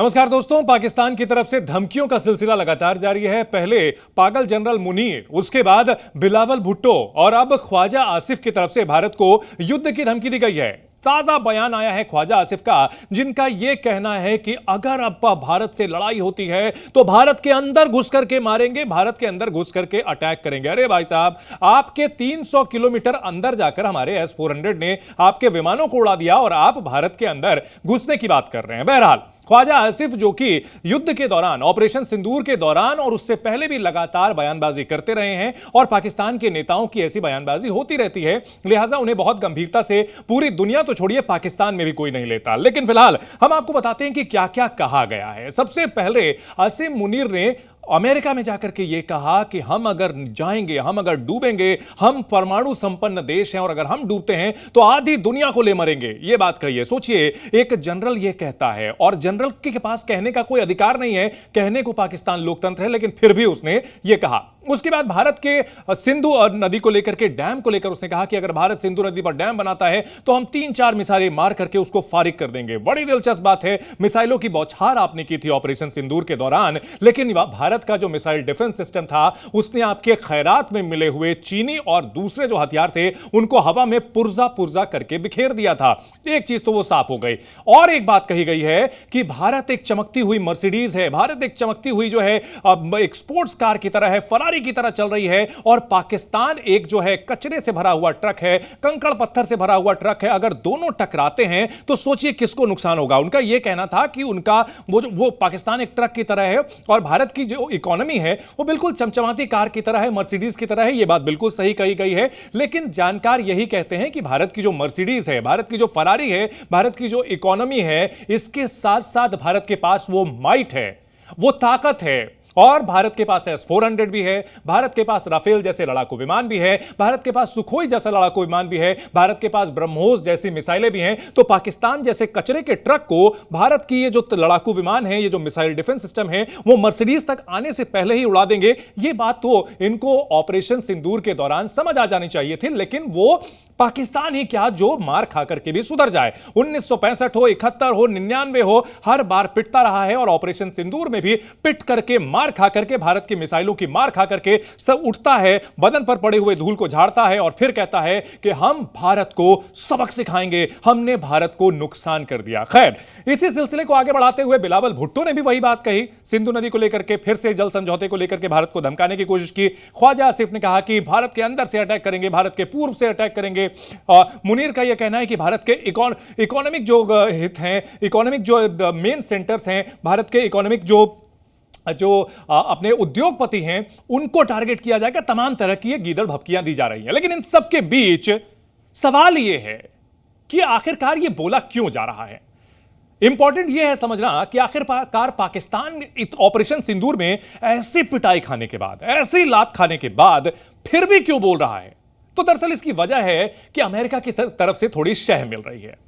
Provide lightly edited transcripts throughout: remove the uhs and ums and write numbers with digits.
नमस्कार दोस्तों, पाकिस्तान की तरफ से धमकियों का सिलसिला लगातार जारी है। पहले पागल जनरल मुनीर, उसके बाद बिलावल भुट्टो और अब ख्वाजा आसिफ की तरफ से भारत को युद्ध की धमकी दी गई है। ताजा बयान आया है ख्वाजा आसिफ का, जिनका यह कहना है कि अगर अब भारत से लड़ाई होती है तो भारत के अंदर घुस करके मारेंगे, भारत के अंदर घुस करके अटैक करेंगे। अरे भाई साहब, आपके 300 किलोमीटर अंदर जाकर हमारे S-400 ने आपके विमानों को उड़ा दिया और आप भारत के अंदर घुसने की बात कर रहे हैं। बहरहाल ख्वाजा आसिफ, जो कि युद्ध के दौरान, ऑपरेशन सिंदूर के दौरान और उससे पहले भी लगातार बयानबाजी करते रहे हैं और पाकिस्तान के नेताओं की ऐसी बयानबाजी होती रहती है, लिहाजा उन्हें बहुत गंभीरता से पूरी दुनिया तो छोड़िए, पाकिस्तान में भी कोई नहीं लेता। लेकिन फिलहाल हम आपको बताते हैं कि क्या क्या कहा गया है। सबसे पहले आसिम मुनीर ने अमेरिका में जाकर के यह कहा कि हम अगर जाएंगे, हम अगर डूबेंगे, हम परमाणु संपन्न देश हैं और अगर हम डूबते हैं तो आधी दुनिया को ले मरेंगे। यह बात कही है। सोचिए, एक जनरल यह कहता है और जनरल के पास कहने का कोई अधिकार नहीं है, कहने को पाकिस्तान लोकतंत्र है, लेकिन फिर भी उसने यह कहा। उसके बाद भारत के सिंधु नदी को लेकर के, डैम को लेकर उसने कहा कि अगर भारत सिंधु नदी पर डैम बनाता है तो हम 3-4 मिसाइलें मार करके उसको फारिग कर देंगे। बड़ी दिलचस्प बात है, मिसाइलों की बौछार आपने की थी ऑपरेशन सिंदूर के दौरान, लेकिन भारत का जो मिसाइल डिफेंस सिस्टम था उसने आपके खैरात में मिले हुए चीनी और दूसरे जो हथियार थे उनको हवा में पुर्जा पुर्जा करके बिखेर दिया था। एक चीज तो वो साफ हो गई। और एक बात कही गई है कि भारत एक चमकती हुई मर्सिडीज है, भारत एक चमकती हुई जो है एक स्पोर्ट्स कार की तरह है, फरारी की तरह चल रही है, और पाकिस्तान एक जो है कचरे से भरा हुआ ट्रक है, कंकड़ पत्थर से भरा हुआ ट्रक है। अगर दोनों टकराते हैं तो सोचिए किसको नुकसान होगा। उनका यह कहना था कि उनका वो पाकिस्तान एक ट्रक की तरह है और भारत की जो इकोनॉमी है वो बिल्कुल चमचमाती कार की तरह है, मर्सिडीज की तरह है। यह बात बिल्कुल सही कही गई है, लेकिन जानकार यही कहते हैं कि भारत की जो मर्सिडीज है, भारत की जो फरारी है, भारत की जो इकोनॉमी है, इसके साथ साथ भारत के पास वो माइट है, वो ताकत है, और भारत के पास S-400 भी है, भारत के पास राफेल जैसे लड़ाकू विमान भी है, भारत के पास सुखोई जैसा लड़ाकू विमान भी है, भारत के पास ब्रह्मोस जैसी मिसाइलें भी हैं। तो पाकिस्तान जैसे कचरे के ट्रक को भारत की ये जो लड़ाकू विमान है, ये जो मिसाइल डिफेंस सिस्टम है, वो मर्सिडीज तक आने से पहले ही उड़ा देंगे। ये बात तो इनको ऑपरेशन सिंदूर के दौरान समझ आ जानी चाहिए थी, लेकिन वो पाकिस्तान ही क्या, जो मार खा करके भी सुधर जाए। 1965 हो, 71 हो, 99 हो, हर बार पिटता रहा है और ऑपरेशन सिंदूर में भी पिट करके, मार खा करके, भारत की मिसाइलों की मार खा करके सब उठता है, बदन पर पड़े हुए धूल को झाड़ता है और फिर कहता है कि हम भारत को सबक सिखाएंगे, हमने भारत को नुकसान कर दिया। खैर, इसी सिलसिले को आगे बढ़ाते हुए बिलावल भुट्टो ने भी वही बात कही, सिंधु नदी को लेकर के, फिर से जल समझौते को लेकर के भारत को धमकाने की कोशिश की। ख्वाजा आसिफ ने कहा कि भारत के अंदर से अटैक करेंगे, भारत के पूर्व से अटैक करेंगे। मुनीर का यह कहना है कि भारत के इकोनॉमिक जो हित हैं, इकोनॉमिक जो मेन सेंटर्स हैं, भारत के इकोनॉमिक जो अपने उद्योगपति हैं, उनको टारगेट किया जाएगा। तमाम तरह की गीदड़ भपकियां दी जा रही हैं, लेकिन इन सब के बीच सवाल यह है कि आखिरकार यह बोला क्यों जा रहा है। इंपॉर्टेंट यह है समझना कि आखिरकार पाकिस्तान ऑपरेशन सिंदूर में ऐसी पिटाई खाने के बाद, ऐसी लात खाने के बाद फिर भी क्यों बोल रहा है। तो दरअसल इसकी वजह है कि अमेरिका की तरफ से थोड़ी शह मिल रही है।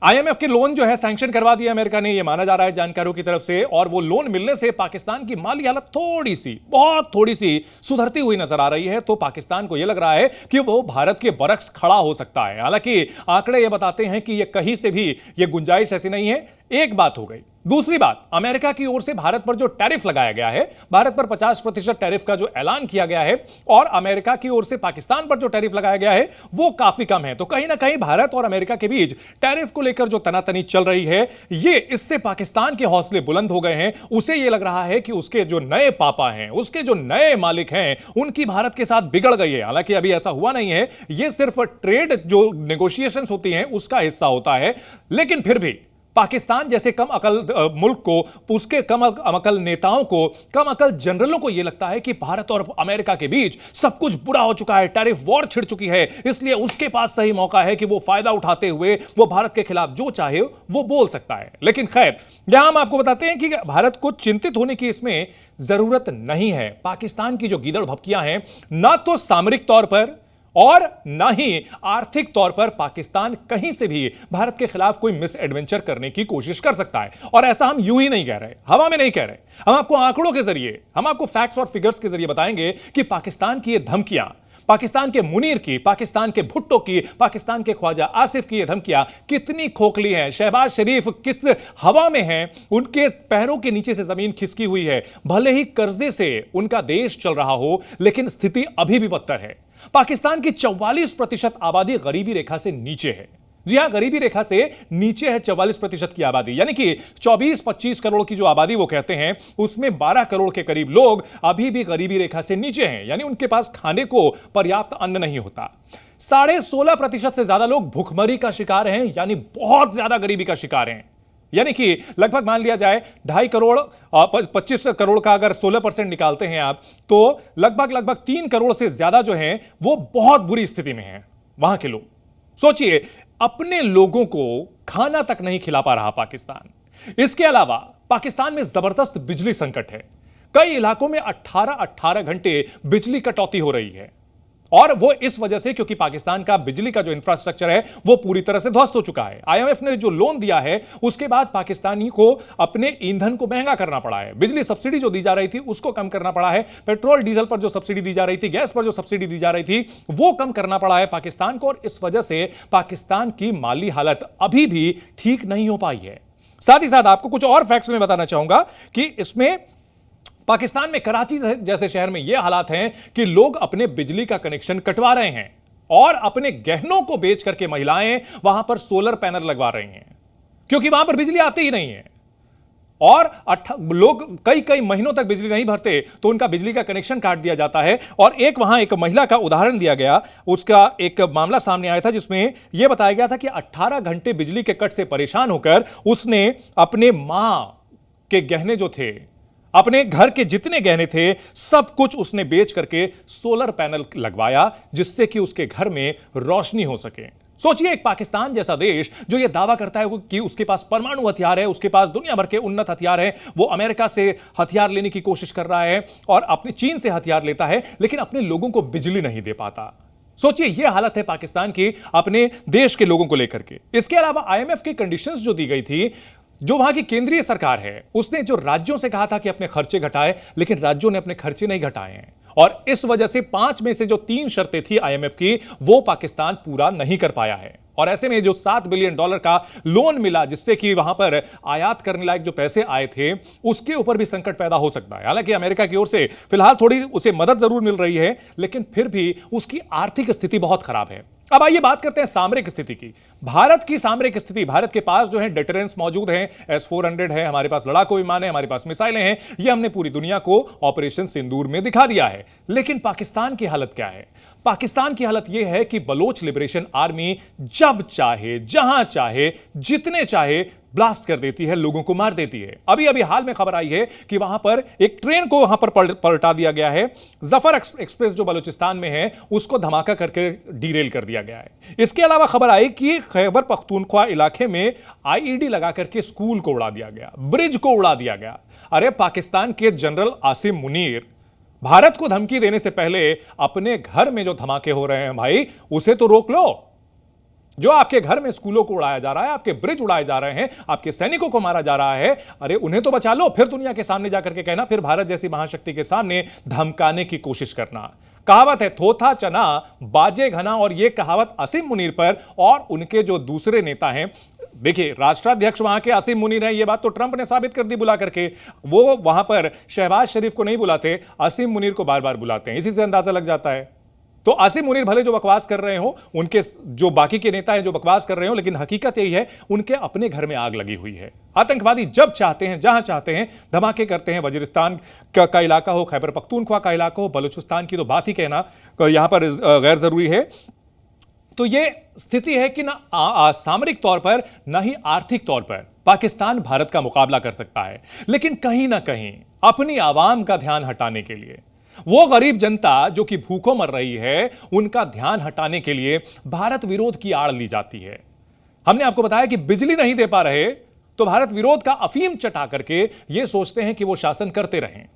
IMF के लोन जो है सैंक्शन करवा दिया अमेरिका ने, यह माना जा रहा है जानकारों की तरफ से, और वो लोन मिलने से पाकिस्तान की माली हालत थोड़ी सी, बहुत थोड़ी सी सुधरती हुई नजर आ रही है। तो पाकिस्तान को यह लग रहा है कि वो भारत के बरक्स खड़ा हो सकता है। हालांकि आंकड़े यह बताते हैं कि यह कहीं से भी यह गुंजाइश ऐसी नहीं है। एक बात हो गई। दूसरी बात, अमेरिका की ओर से भारत पर जो टैरिफ लगाया गया है, भारत पर 50% टैरिफ का जो ऐलान किया गया है, और अमेरिका की ओर से पाकिस्तान पर जो टैरिफ लगाया गया है वो काफी कम है। तो कहीं ना कहीं भारत और अमेरिका के बीच टैरिफ को लेकर जो तनातनी चल रही है, ये इससे पाकिस्तान के हौसले बुलंद हो गए हैं। उसे यह लग रहा है कि उसके जो नए पापा हैं, उसके जो नए मालिक हैं, उनकी भारत के साथ बिगड़ गई है। हालांकि अभी ऐसा हुआ नहीं है, यह सिर्फ ट्रेड जो नेगोशिएशंस होती हैं उसका हिस्सा होता है, लेकिन फिर भी पाकिस्तान जैसे कम अकल मुल्क को, उसके कम अकल नेताओं को, कम अकल जनरलों को यह लगता है कि भारत और अमेरिका के बीच सब कुछ बुरा हो चुका है, टैरिफ वॉर छिड़ चुकी है, इसलिए उसके पास सही मौका है कि वो फायदा उठाते हुए वो भारत के खिलाफ जो चाहे वो बोल सकता है। लेकिन खैर, यहां हम आपको बताते हैं कि भारत को चिंतित होने की इसमें जरूरत नहीं है। पाकिस्तान की जो गीदड़ भपकियां हैं, ना तो सामरिक तौर पर और ना ही आर्थिक तौर पर पाकिस्तान कहीं से भी भारत के खिलाफ कोई मिस एडवेंचर करने की कोशिश कर सकता है। और ऐसा हम यूं ही नहीं कह रहे, हवा में नहीं कह रहे, हम आपको आंकड़ों के जरिए, हम आपको फैक्ट्स और फिगर्स के जरिए बताएंगे कि पाकिस्तान की ये धमकियां, पाकिस्तान के मुनीर की, पाकिस्तान के भुट्टो की, पाकिस्तान के ख्वाजा आसिफ की ये धमकियां कितनी खोखली हैं। शहबाज शरीफ किस हवा में हैं, उनके पैरों के नीचे से जमीन खिसकी हुई है। भले ही कर्जे से उनका देश चल रहा हो, लेकिन स्थिति अभी भी बदतर है। पाकिस्तान की 44% आबादी गरीबी रेखा से नीचे है। जी हां, गरीबी रेखा से नीचे है 44% की आबादी, यानी कि 24-25 करोड़ की जो आबादी वो कहते हैं, उसमें 12 करोड़ के करीब लोग अभी भी गरीबी रेखा से नीचे हैं, यानी उनके पास खाने को पर्याप्त अन्न नहीं होता। 16.5% से ज्यादा लोग भुखमरी का शिकार हैं, यानी बहुत ज्यादा गरीबी का शिकार हैं। यानी कि लगभग मान लिया जाए 2.5 करोड़ 25 करोड़ का अगर 16% निकालते हैं आप, तो लगभग 3 करोड़ से ज्यादा जो हैं वो बहुत बुरी स्थिति में हैं वहां के लोग। सोचिए, अपने लोगों को खाना तक नहीं खिला पा रहा पाकिस्तान। इसके अलावा पाकिस्तान में जबरदस्त बिजली संकट है। कई इलाकों में 18 घंटे बिजली कटौती हो रही है, और वो इस वजह से क्योंकि पाकिस्तान का बिजली का जो इंफ्रास्ट्रक्चर है वो पूरी तरह से ध्वस्त हो चुका है। आईएमएफ ने जो लोन दिया है उसके बाद पाकिस्तानी को अपने ईंधन को महंगा करना पड़ा है। बिजली सब्सिडी जो दी जा रही थी उसको कम करना पड़ा है। पेट्रोल डीजल पर जो सब्सिडी दी जा रही थी, गैस पर जो सब्सिडी दी जा रही थी, वो कम करना पड़ा है पाकिस्तान को, और इस वजह से पाकिस्तान की माली हालत अभी भी ठीक नहीं हो पाई है। साथ ही साथ आपको कुछ और फैक्ट्स में बताना चाहूंगा कि इसमें पाकिस्तान में कराची जैसे शहर में यह हालात हैं कि लोग अपने बिजली का कनेक्शन कटवा रहे हैं, और अपने गहनों को बेच करके महिलाएं वहां पर सोलर पैनल लगवा रही हैं, क्योंकि वहां पर बिजली आती ही नहीं है। और लोग कई महीनों तक बिजली नहीं भरते तो उनका बिजली का कनेक्शन काट दिया जाता है। और एक महिला का उदाहरण दिया गया, उसका एक मामला सामने आया था जिसमें यह बताया गया था कि 18 घंटे बिजली के कट से परेशान होकर उसने अपने मां के गहने जो थे, अपने घर के जितने गहने थे, सब कुछ उसने बेच करके सोलर पैनल लगवाया, जिससे कि उसके घर में रोशनी हो सके। सोचिए, एक पाकिस्तान जैसा देश जो यह दावा करता है कि उसके पास परमाणु हथियार है, उसके पास दुनिया भर के उन्नत हथियार है, वो अमेरिका से हथियार लेने की कोशिश कर रहा है और अपने चीन से हथियार लेता है, लेकिन अपने लोगों को बिजली नहीं दे पाता। सोचिए, यह हालत है पाकिस्तान की अपने देश के लोगों को लेकर के। इसके अलावा आईएमएफ की कंडीशंस जो दी गई थी, जो वहां की केंद्रीय सरकार है उसने जो राज्यों से कहा था कि अपने खर्चे घटाए, लेकिन राज्यों ने अपने खर्चे नहीं घटाए हैं, और इस वजह से 5 में से जो 3 शर्तें थी आईएमएफ की, वो पाकिस्तान पूरा नहीं कर पाया है। और ऐसे में जो $7 बिलियन का लोन मिला, जिससे कि वहां पर आयात करने लायक जो पैसे आए थे, उसके ऊपर भी संकट पैदा हो सकता है। हालांकि अमेरिका की ओर से फिलहाल थोड़ी उसे मदद जरूर मिल रही है, लेकिन फिर भी उसकी आर्थिक स्थिति बहुत खराब है। अब आइए बात करते हैं सामरिक स्थिति की। भारत की सामरिक स्थिति, भारत के पास जो है डेटरेंस मौजूद है, S-400 है, हमारे पास लड़ाकू विमान है, हमारे पास मिसाइलें हैं, ये हमने पूरी दुनिया को ऑपरेशन सिंदूर में दिखा दिया है। लेकिन पाकिस्तान की हालत क्या है? पाकिस्तान की हालत यह है कि बलोच लिबरेशन आर्मी जब चाहे, जहां चाहे, जितने चाहे ब्लास्ट कर देती है, लोगों को मार देती है। अभी अभी हाल में खबर आई है कि वहां पर एक ट्रेन को वहां पर पलटा दिया गया है। जफर एक्सप्रेस जो बलूचिस्तान में है, उसको धमाका करके डीरेल कर दिया गया है। इसके अलावा खबर आई कि खैबर पख्तूनख्वा इलाके में आईईडी लगा करके स्कूल को उड़ा दिया गया, ब्रिज को उड़ा दिया गया। अरे, पाकिस्तान के जनरल आसिम मुनीर भारत को धमकी देने से पहले अपने घर में जो धमाके हो रहे हैं भाई, उसे तो रोक लो। जो आपके घर में स्कूलों को उड़ाया जा रहा है, आपके ब्रिज उड़ाए जा रहे हैं, आपके सैनिकों को मारा जा रहा है, अरे उन्हें तो बचा लो, फिर दुनिया के सामने जाकर के कहना, फिर भारत जैसी महाशक्ति के सामने धमकाने की कोशिश करना। कहावत है, थोथा चना बाजे घना, और यह कहावत आसिम मुनीर पर और उनके जो दूसरे नेता हैं, देखिए राष्ट्राध्यक्ष वहां के आसिम मुनीर हैं, यह बात तो ट्रंप ने साबित कर दी बुला करके। वो वहां पर शहबाज शरीफ को नहीं बुलाते, आसिम मुनीर को बार बार बुलाते हैं। इसी से अंदाजा लग जाता है। तो आसिम मुनीर भले जो बकवास कर रहे हो, उनके जो बाकी के नेता हैं जो बकवास कर रहे हो, लेकिन हकीकत यही है, उनके अपने घर में आग लगी हुई है। आतंकवादी जब चाहते हैं, जहां चाहते हैं, धमाके करते हैं। वजीरिस्तान का इलाका हो, खैबर पख्तूनख्वा का इलाका हो, बलूचिस्तान की तो बात ही कहना यहां पर गैर जरूरी है। तो यह स्थिति है कि ना सामरिक तौर पर, ना ही आर्थिक तौर पर पाकिस्तान भारत का मुकाबला कर सकता है। लेकिन कहीं ना कहीं अपनी आवाम का ध्यान हटाने के लिए, वो गरीब जनता जो कि भूखों मर रही है, उनका ध्यान हटाने के लिए भारत विरोध की आड़ ली जाती है। हमने आपको बताया कि बिजली नहीं दे पा रहे तो भारत विरोध का अफीम चटा करके ये सोचते हैं कि वो शासन करते रहें।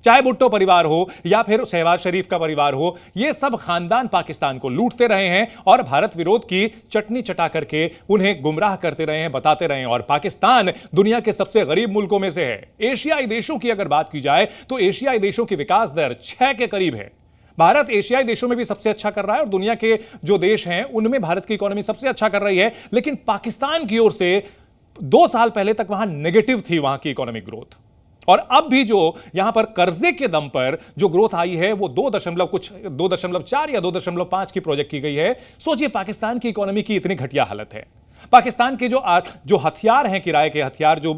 चाहे भुट्टो परिवार हो या फिर शहबाज शरीफ का परिवार हो, ये सब खानदान पाकिस्तान को लूटते रहे हैं और भारत विरोध की चटनी चटा करके उन्हें गुमराह करते रहे हैं, बताते रहे हैं। और पाकिस्तान दुनिया के सबसे गरीब मुल्कों में से है। एशियाई देशों की अगर बात की जाए तो एशियाई देशों की विकास दर 6 के करीब है। भारत एशियाई देशों में भी सबसे अच्छा कर रहा है और दुनिया के जो देश हैं उनमें भारत की इकोनॉमी सबसे अच्छा कर रही है, लेकिन पाकिस्तान की ओर से 2 साल पहले तक वहां नेगेटिव थी वहां की इकोनॉमिक ग्रोथ। और अब भी जो यहां पर कर्जे के दम पर जो ग्रोथ आई है वो 2.4 या 2.5 की प्रोजेक्ट की गई है। सोचिए पाकिस्तान की इकोनॉमी की इतनी घटिया हालत है। पाकिस्तान के जो हथियार हैं, किराए के हथियार, जो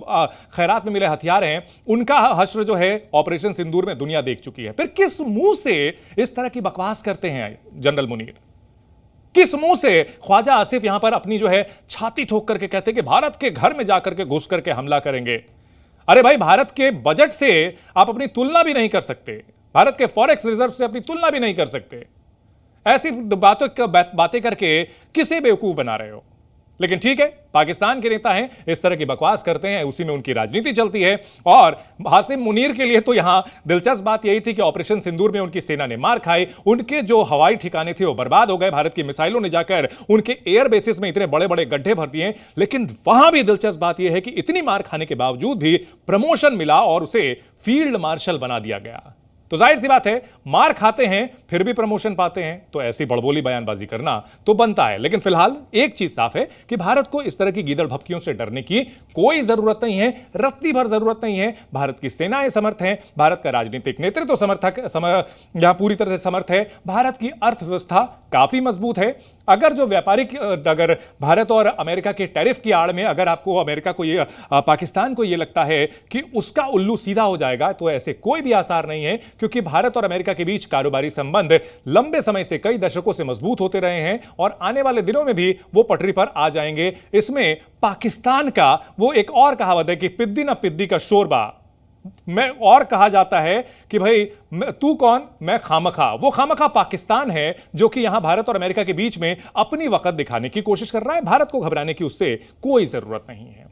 खैरात में मिले हथियार हैं, उनका हश्र जो है ऑपरेशन सिंदूर में दुनिया देख चुकी है। फिर किस मुंह से इस तरह की बकवास करते हैं जनरल मुनीर? किस मुंह से ख्वाजा आसिफ यहां पर अपनी जो है छाती ठोक करके कहते हैं कि भारत के घर में जाकर के घुस करके हमला करेंगे? अरे भाई, भारत के बजट से आप अपनी तुलना भी नहीं कर सकते, भारत के फॉरेक्स रिजर्व से अपनी तुलना भी नहीं कर सकते। ऐसी बातें करके किसे बेवकूफ बना रहे हो? लेकिन ठीक है, पाकिस्तान के नेता हैं, इस तरह की बकवास करते हैं, उसी में उनकी राजनीति चलती है। और हासिम मुनीर के लिए तो यहां दिलचस्प बात यही थी कि ऑपरेशन सिंदूर में उनकी सेना ने मार खाई, उनके जो हवाई ठिकाने थे वो बर्बाद हो गए, भारत की मिसाइलों ने जाकर उनके एयर बेसिस में इतने बड़े बड़े गड्ढे भर दिए। लेकिन वहां भी दिलचस्प बात यह है कि इतनी मार खाने के बावजूद भी प्रमोशन मिला और उसे फील्ड मार्शल बना दिया गया। तो जाहिर सी बात है, मार खाते हैं फिर भी प्रमोशन पाते हैं, तो ऐसी बड़बोली बयानबाजी करना तो बनता है। लेकिन फिलहाल एक चीज साफ है कि भारत को इस तरह की गीदड़ भपकियों से डरने की कोई जरूरत नहीं है, रत्ती भर जरूरत नहीं है। भारत की सेनाएं समर्थ हैं, भारत का राजनीतिक नेतृत्व यहां पूरी तरह से समर्थ है, भारत की अर्थव्यवस्था काफी मजबूत है। अगर भारत और अमेरिका के टैरिफ की आड़ में अगर आपको अमेरिका को पाकिस्तान को यह लगता है कि उसका उल्लू सीधा हो जाएगा, तो ऐसे कोई भी आसार नहीं है, क्योंकि भारत और अमेरिका के बीच कारोबारी संबंध लंबे समय से, कई दशकों से मजबूत होते रहे हैं और आने वाले दिनों में भी वो पटरी पर आ जाएंगे। इसमें पाकिस्तान का वो एक और कहावत है कि पिद्दी ना पिद्दी का शोरबा मैं, और कहा जाता है कि भाई तू कौन, मैं खामखा। वो खामखा पाकिस्तान है जो कि यहां भारत और अमेरिका के बीच में अपनी वक़्त दिखाने की कोशिश कर रहा है। भारत को घबराने की उससे कोई जरूरत नहीं है।